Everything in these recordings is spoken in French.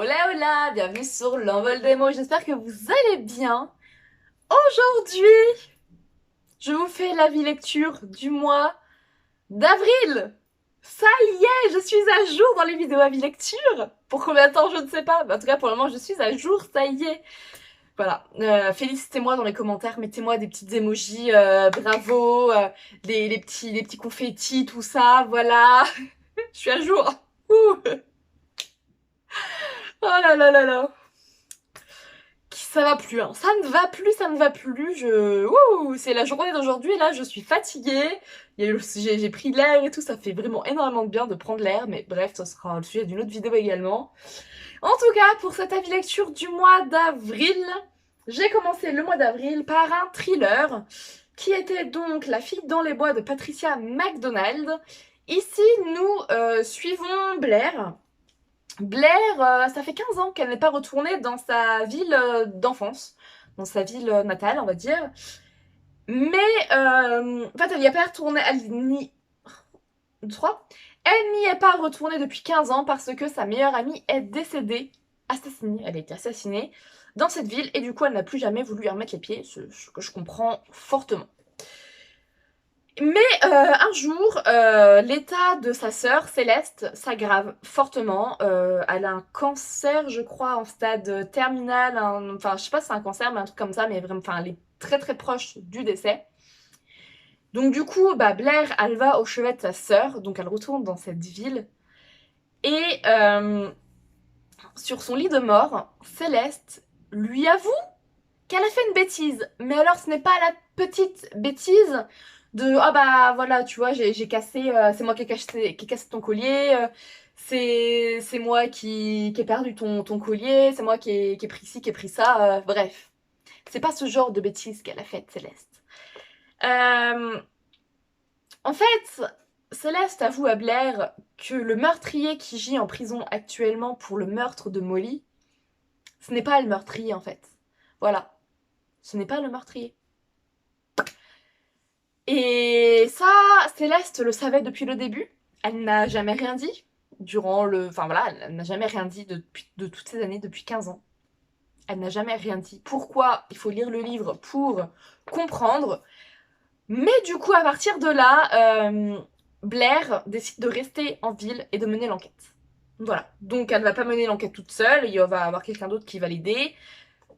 Hola hola, bienvenue sur l'envol des mots, j'espère que vous allez bien. Aujourd'hui, je vous fais l'avis lecture du mois d'avril. Ça y est, je suis à jour dans les vidéos avis lecture. Pour combien de temps, je ne sais pas. Mais en tout cas, pour le moment, je suis à jour, ça y est. Voilà, félicitez-moi dans les commentaires, mettez-moi des petites emojis, bravo, les petits confettis, tout ça, voilà. Je suis à jour. Ouh. Oh là là là là. Ça va plus, hein. Ça ne va plus, ça ne va plus. Ouh, c'est la journée d'aujourd'hui, là, je suis fatiguée. J'ai pris de l'air et tout, ça fait vraiment énormément de bien de prendre l'air, mais bref, ce sera le sujet d'une autre vidéo également. En tout cas, pour cette avis lecture du mois d'avril, j'ai commencé le mois d'avril par un thriller, qui était donc La fille dans les bois de Patricia MacDonald. Ici, nous suivons Blair. Blair, ça fait 15 ans qu'elle n'est pas retournée dans sa ville d'enfance, dans sa ville natale, on va dire. Mais, en fait, elle n'y est pas retournée, elle n'y est pas retournée depuis 15 ans parce que sa meilleure amie est décédée, assassinée, elle a été assassinée dans cette ville et du coup, elle n'a plus jamais voulu y remettre les pieds, ce que je comprends fortement. Mais un jour, l'état de sa sœur, Céleste, s'aggrave fortement. Elle a un cancer, je crois, en stade terminal. Enfin, je sais pas si c'est un cancer, mais un truc comme ça. Mais vraiment, enfin, elle est très très proche du décès. Donc du coup, bah, Blair, elle va au chevet de sa sœur. Donc elle retourne dans cette ville. Et sur son lit de mort, Céleste lui avoue qu'elle a fait une bêtise. Mais alors, ce n'est pas la petite bêtise de ah bah voilà, tu vois, j'ai cassé, c'est moi qui ai cassé ton collier, c'est moi qui ai perdu ton collier, c'est moi qui ai pris ci, qui ai pris ça, bref. C'est pas ce genre de bêtise qu'elle a faite, Céleste. Euh, En fait, Céleste avoue à Blair que le meurtrier qui gît en prison actuellement pour le meurtre de Molly, ce n'est pas le meurtrier en fait. Voilà, ce n'est pas le meurtrier. Et ça, Céleste le savait depuis le début. Elle n'a jamais rien dit durant le... Enfin voilà, elle n'a jamais rien dit de toutes ces années, depuis 15 ans. Elle n'a jamais rien dit. Pourquoi? Il faut lire le livre pour comprendre. Mais du coup, à partir de là, Blair décide de rester en ville et de mener l'enquête. Voilà. Donc elle ne va pas mener l'enquête toute seule, il va y avoir quelqu'un d'autre qui va l'aider.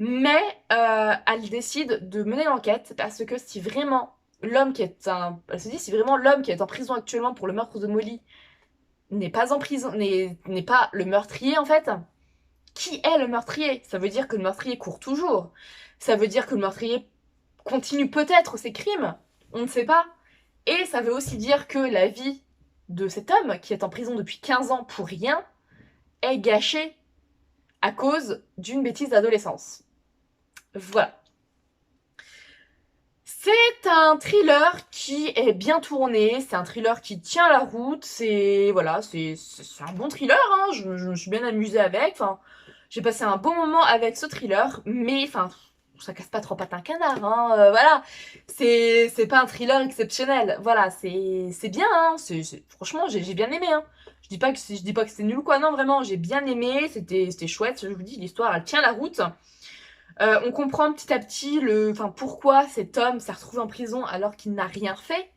Mais elle décide de mener l'enquête parce que si vraiment l'homme qui est un... Elle se dit, si vraiment l'homme qui est en prison actuellement pour le meurtre de Molly n'est pas en prison, n'est pas le meurtrier en fait, qui est le meurtrier? Ça veut dire que le meurtrier court toujours. Ça veut dire que le meurtrier continue peut-être ses crimes. On ne sait pas. Et ça veut aussi dire que la vie de cet homme qui est en prison depuis 15 ans pour rien est gâchée à cause d'une bêtise d'adolescence. Voilà. C'est un thriller qui est bien tourné, c'est un thriller qui tient la route, c'est voilà, c'est un bon thriller, hein, je me suis bien amusée avec, enfin, j'ai passé un bon moment avec ce thriller, mais enfin, ça casse pas trois pattes à un canard, hein, voilà, c'est pas un thriller exceptionnel, voilà, c'est bien, hein, franchement, j'ai bien aimé, hein. Je dis pas que c'était nul ou quoi, non, vraiment, j'ai bien aimé, c'était chouette, je vous dis, l'histoire, elle tient la route. On comprend petit à petit pourquoi cet homme s'est retrouvé en prison alors qu'il n'a rien fait.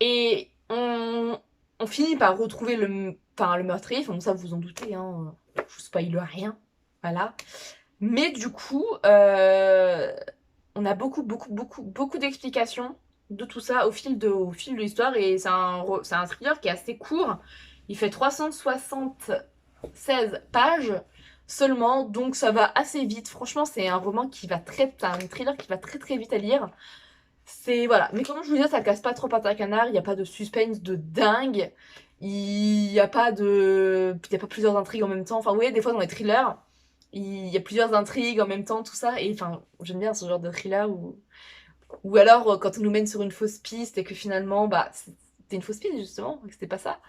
Et on finit par retrouver le meurtrier. Enfin, bon, ça, vous en doutez, hein. Je vous spoil rien. Voilà. Mais du coup, on a beaucoup d'explications de tout ça au fil de l'histoire. Et c'est un thriller qui est assez court. Il fait 376 pages seulement, donc ça va assez vite. Franchement, c'est un roman qui va c'est un thriller qui va très très vite à lire. C'est voilà, mais comme je vous disais, ça casse pas trop pattes à canard, il n'y a pas de suspense de dingue. Il n'y a pas plusieurs intrigues en même temps. Enfin, vous voyez, des fois dans les thrillers, il y a plusieurs intrigues en même temps, tout ça. Et enfin, j'aime bien ce genre de thriller ou alors quand on nous mène sur une fausse piste et que finalement, bah, c'était une fausse piste justement, que c'était pas ça.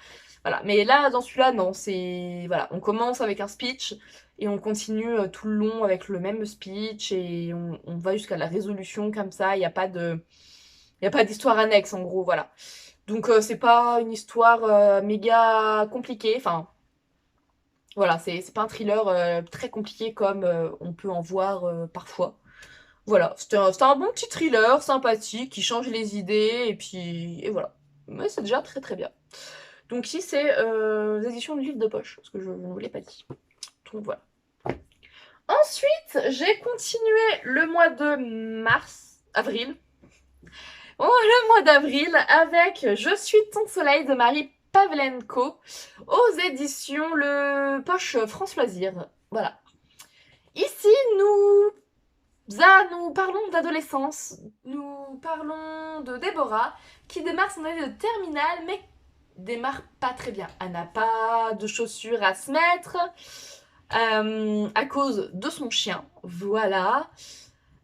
Voilà. Mais là, dans celui-là, non, c'est voilà, on commence avec un speech et on continue tout le long avec le même speech et on va jusqu'à la résolution comme ça. Il y a pas d'histoire annexe en gros, voilà. Donc c'est pas une histoire méga compliquée. Enfin, Voilà, c'est pas un thriller très compliqué comme on peut en voir parfois. Voilà, c'était un bon petit thriller sympathique qui change les idées et puis et voilà. Mais c'est déjà très très bien. Donc ici c'est les éditions du livre de poche, parce que je ne vous l'ai pas dit. Donc voilà. Ensuite, j'ai continué le mois de avril. Oh, le mois d'avril avec Je suis ton soleil de Marie Pavlenko aux éditions Le Poche France Loisirs. Voilà. Ici, nous parlons d'adolescence, nous parlons de Déborah qui démarre son année de terminale mais démarre pas très bien. Elle n'a pas de chaussures à se mettre à cause de son chien. Voilà.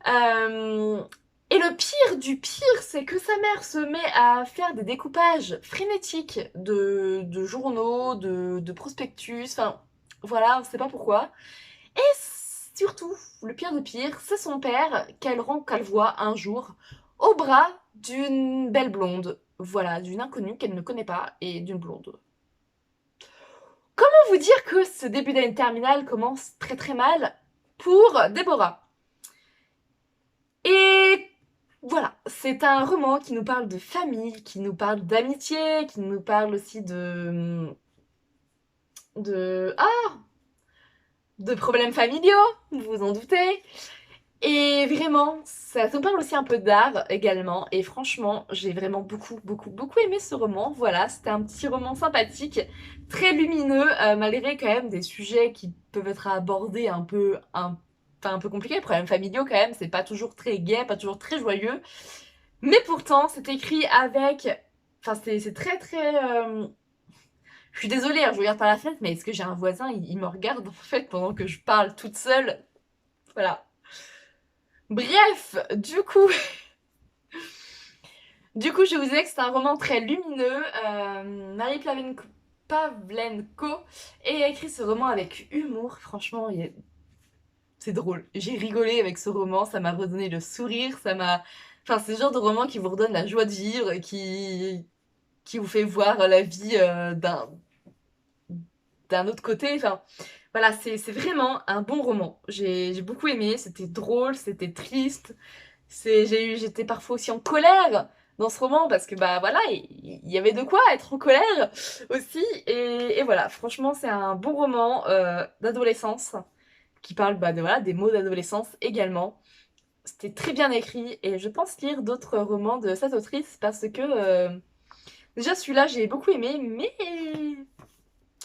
Euh, et le pire du pire, c'est que sa mère se met à faire des découpages frénétiques de journaux, de prospectus, enfin voilà, on sait pas pourquoi. Et surtout, le pire de pire, c'est son père qu'elle voit un jour au bras d'une belle blonde. Voilà, d'une inconnue qu'elle ne connaît pas et d'une blonde. Comment vous dire que ce début d'année terminale commence très très mal pour Déborah? Et voilà, c'est un roman qui nous parle de famille, qui nous parle d'amitié, qui nous parle aussi de de problèmes familiaux, vous vous en doutez. Et vraiment, ça nous parle aussi un peu d'art également. Et franchement, j'ai vraiment beaucoup aimé ce roman. Voilà, c'était un petit roman sympathique, très lumineux, malgré quand même des sujets qui peuvent être abordés enfin, un peu compliqués. Problèmes familiaux quand même, c'est pas toujours très gai, pas toujours très joyeux. Mais pourtant, c'est écrit avec... Enfin, c'est très très... Je suis désolée, hein, je regarde par la fenêtre, mais est-ce que j'ai un voisin, il me regarde en fait pendant que je parle toute seule. Voilà. Bref, du coup, je vous disais que c'est un roman très lumineux. Marie Pavlenko et a écrit ce roman avec humour. Franchement, c'est drôle. J'ai rigolé avec ce roman, ça m'a redonné le sourire, ça m'a... Enfin, c'est le genre de roman qui vous redonne la joie de vivre, qui vous fait voir la vie d'un autre côté. Enfin, voilà, c'est vraiment un bon roman. J'ai beaucoup aimé, c'était drôle, c'était triste. J'étais parfois aussi en colère dans ce roman parce que bah voilà, il y avait de quoi être en colère aussi. Et voilà, franchement, c'est un bon roman d'adolescence qui parle bah, voilà, des mots d'adolescence également. C'était très bien écrit et je pense lire d'autres romans de cette autrice parce que déjà celui-là j'ai beaucoup aimé, mais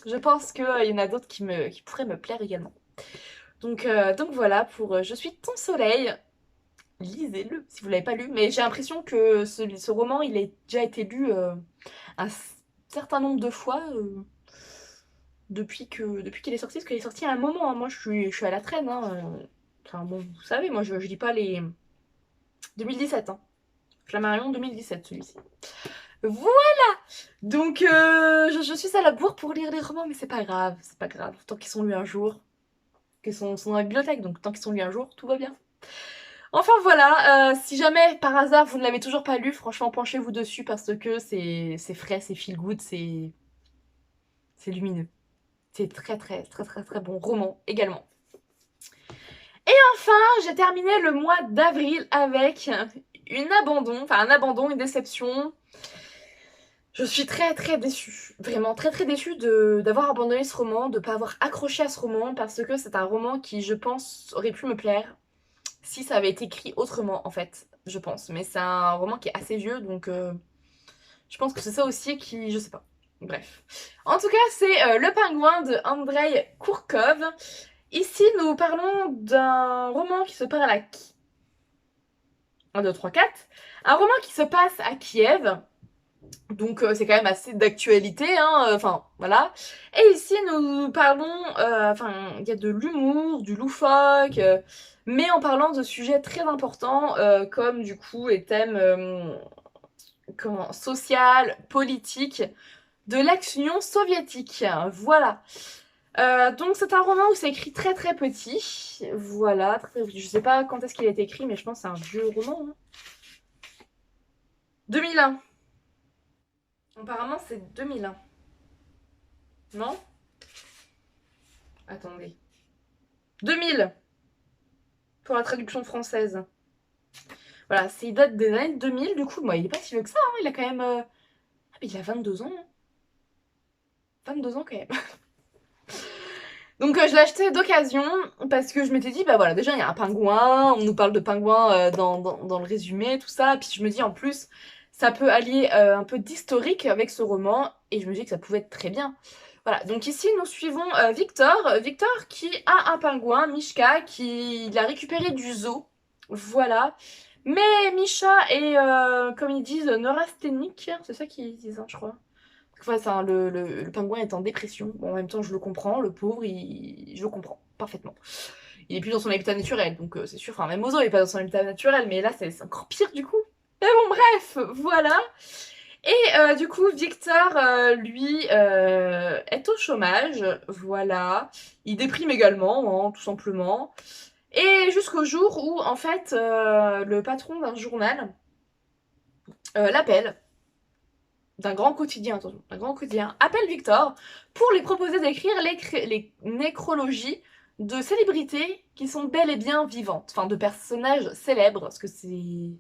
je pense qu'il y en a d'autres qui pourraient me plaire également. Donc voilà pour Je suis ton soleil. Lisez-le si vous l'avez pas lu. Mais j'ai l'impression que ce roman, il a déjà été lu un certain nombre de fois depuis qu'il est sorti. Parce qu'il est sorti à un moment, hein. Moi, je suis à la traîne. Hein. Enfin bon, vous savez, moi, je lis pas les 2017. Hein. Flammarion 2017, celui-ci. Voilà. Donc, je suis à la bourre pour lire les romans, mais c'est pas grave. C'est pas grave. Tant qu'ils sont lus un jour, qu'ils sont dans la bibliothèque. Donc, tant qu'ils sont lus un jour, tout va bien. Enfin voilà, si jamais par hasard vous ne l'avez toujours pas lu, franchement penchez-vous dessus parce que c'est frais, c'est feel good, c'est lumineux. C'est très bon roman également. Et enfin, j'ai terminé le mois d'avril avec un abandon, une déception. Je suis très déçue, vraiment très déçue d'avoir abandonné ce roman, de ne pas avoir accroché à ce roman parce que c'est un roman qui, je pense, aurait pu me plaire si ça avait été écrit autrement en fait, je pense. Mais c'est un roman qui est assez vieux, donc je pense que c'est ça aussi qui... Je sais pas. Bref. En tout cas, c'est Le Pingouin de Andrei Kourkov. Ici, nous parlons d'un roman qui se passe à la... 1, 2, 3, 4. Un roman qui se passe à Kiev. Donc c'est quand même assez d'actualité, hein, enfin voilà. Et ici nous parlons, enfin il y a de l'humour, du loufoque, mais en parlant de sujets très importants comme du coup les thèmes social, politique de l'ex-Union soviétique. Voilà. Donc c'est un roman où c'est écrit très petit. Voilà, je sais pas quand est-ce qu'il a été écrit, mais je pense que c'est un vieux roman. Hein. 2001. Apparemment c'est 2001. Non? Attendez. 2000 pour la traduction française. Voilà, il date des années 2000, du coup, moi, il est pas si vieux que ça, hein, il a quand même... Ah, mais il a 22 ans. 22 ans quand même. Donc je l'ai acheté d'occasion parce que je m'étais dit, bah voilà, déjà il y a un pingouin, on nous parle de pingouin dans le résumé, tout ça, puis je me dis en plus, ça peut allier un peu d'historique avec ce roman, et je me dis que ça pouvait être très bien. Voilà, donc ici nous suivons Victor, Victor qui a un pingouin, Mishka, qui l'a récupéré du zoo, voilà. Mais Misha est, comme ils disent, neurasthénique, c'est ça qu'ils disent, hein, je crois. Enfin, le pingouin est en dépression. Bon, en même temps, je le comprends, le pauvre, je le comprends parfaitement. Il est plus dans son habitat naturel, donc c'est sûr. Enfin, même Ozo est pas dans son habitat naturel, mais là, c'est encore pire du coup. Mais bon, bref, voilà. Et du coup, Victor, lui, est au chômage, voilà. Il déprime également, hein, tout simplement. Et jusqu'au jour où, en fait, le patron d'un journal l'appelle d'un grand quotidien, attention, d'un grand quotidien, appelle Victor pour lui proposer d'écrire les nécrologies de célébrités qui sont bel et bien vivantes, enfin de personnages célèbres, parce que c'est...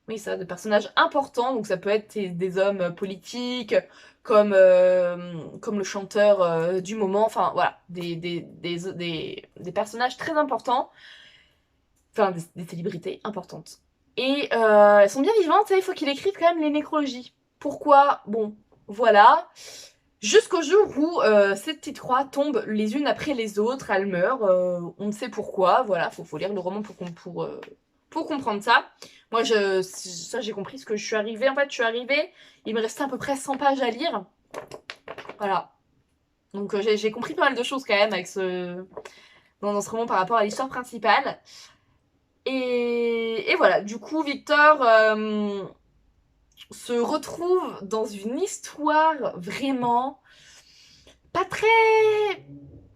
Oui, ça, de personnages importants, donc ça peut être des hommes politiques, comme le chanteur du moment, enfin voilà, des personnages très importants, enfin des célébrités importantes. Et elles sont bien vivantes, il faut qu'il écrive quand même les nécrologies. Pourquoi? Bon, voilà. Jusqu'au jour où ces petites croix tombent les unes après les autres, elles meurent, on ne sait pourquoi, voilà, faut lire le roman pour comprendre ça. Moi, ça j'ai compris, ce que je suis arrivée, en fait, je suis arrivée, il me restait à peu près 100 pages à lire, voilà. Donc j'ai compris pas mal de choses quand même avec dans ce roman par rapport à l'histoire principale. Et voilà, du coup, Victor se retrouve dans une histoire vraiment pas très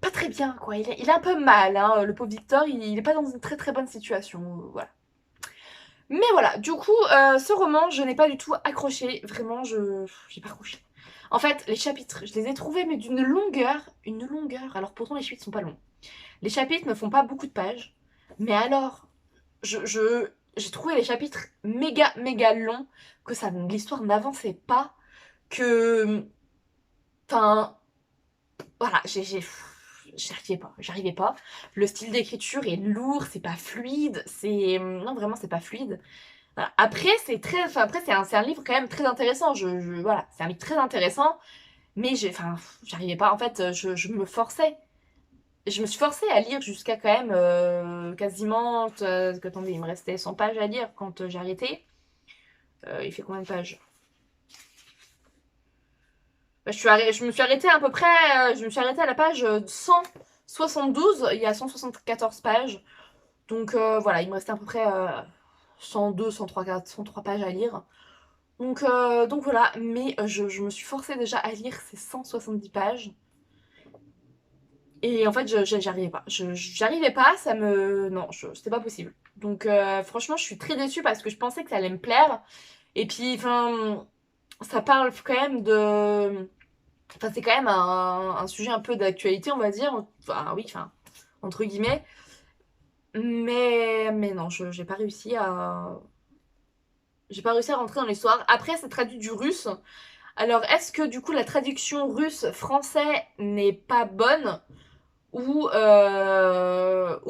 pas très bien quoi. Il est un peu mal, hein. Le pauvre Victor, il est pas dans une très très bonne situation, voilà. Mais voilà, du coup, ce roman, je n'ai pas du tout accroché, vraiment, j'ai pas accroché. En fait, les chapitres, je les ai trouvés mais d'une longueur, une longueur. Alors pourtant les chapitres sont pas longs. Les chapitres ne font pas beaucoup de pages, mais alors j'ai trouvé les chapitres méga méga longs, que l'histoire n'avançait pas, que enfin voilà, j'arrivais pas. Le style d'écriture est lourd, c'est pas fluide, non vraiment c'est pas fluide. Voilà. Après c'est un livre quand même très intéressant. Voilà, c'est un livre très intéressant, mais j'arrivais pas. En fait, je me forçais. Je me suis forcée à lire jusqu'à quand même quasiment. Attendez, il me restait 100 pages à lire quand j'ai arrêté. Il fait combien de pages? Bah, je me suis arrêtée à peu près. Je me suis arrêtée à la page 172. Il y a 174 pages. Donc voilà, il me restait à peu près 102, 103 pages à lire. Donc voilà, mais je me suis forcée déjà à lire ces 170 pages. Et en fait, j'arrivais pas. J'arrivais pas, ça me... Non, c'était pas possible. Donc franchement, je suis très déçue parce que je pensais que ça allait me plaire. Et puis, enfin, ça parle quand même de... Enfin, c'est quand même un sujet un peu d'actualité, on va dire. Enfin, oui, enfin, entre guillemets. Mais non, j'ai pas réussi à... J'ai pas réussi à rentrer dans l'histoire. Après, c'est traduit du russe. Alors, est-ce que du coup, la traduction russe-français n'est pas bonne? Ou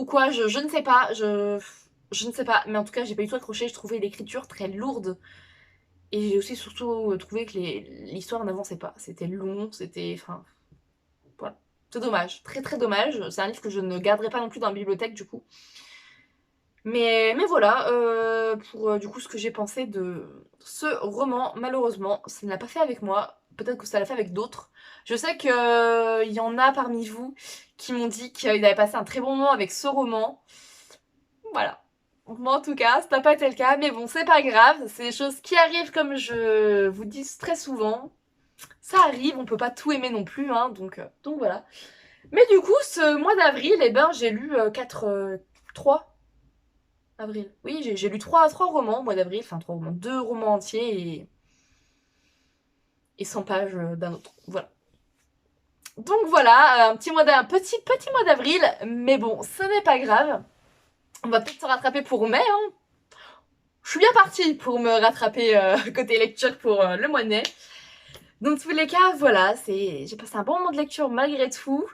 quoi, je ne sais pas, je ne sais pas, mais en tout cas j'ai pas du tout accroché, je trouvais l'écriture très lourde, et j'ai aussi surtout trouvé que l'histoire n'avançait pas, c'était long, enfin, voilà, c'est dommage, très très dommage, c'est un livre que je ne garderai pas non plus dans la bibliothèque du coup, mais voilà, pour du coup ce que j'ai pensé de ce roman, malheureusement, ça ne l'a pas fait avec moi, peut-être que ça l'a fait avec d'autres. Je sais qu'il y en a parmi vous qui m'ont dit qu'ils avaient passé un très bon moment avec ce roman. Voilà. Moi en tout cas, ça n'a pas été le cas, mais bon, c'est pas grave, c'est des choses qui arrivent comme je vous dis très souvent. Ça arrive, on peut pas tout aimer non plus, hein, donc voilà. Mais du coup, ce mois d'avril, eh ben, j'ai lu 3 avril. Oui, j'ai lu 3 romans au mois d'avril, enfin 3 romans, 2 romans entiers et 100 pages d'un autre. Voilà. Donc voilà, un petit mois d'avril, mais bon, ce n'est pas grave. On va peut-être se rattraper pour mai, hein. Je suis bien partie pour me rattraper côté lecture pour le mois de mai. Dans tous les cas, voilà, j'ai passé un bon moment de lecture malgré tout.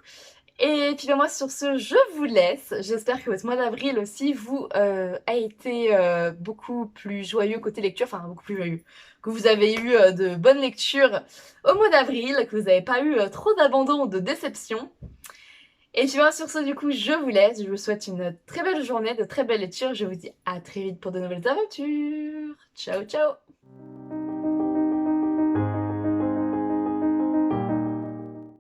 Et puis moi sur ce, je vous laisse. J'espère que votre mois d'avril aussi vous a été beaucoup plus joyeux côté lecture, enfin beaucoup plus joyeux. Que vous avez eu de bonnes lectures au mois d'avril, que vous n'avez pas eu trop d'abandon ou de déception. Et puis moi sur ce du coup, je vous laisse. Je vous souhaite une très belle journée, de très belles lectures. Je vous dis à très vite pour de nouvelles aventures. Ciao ciao.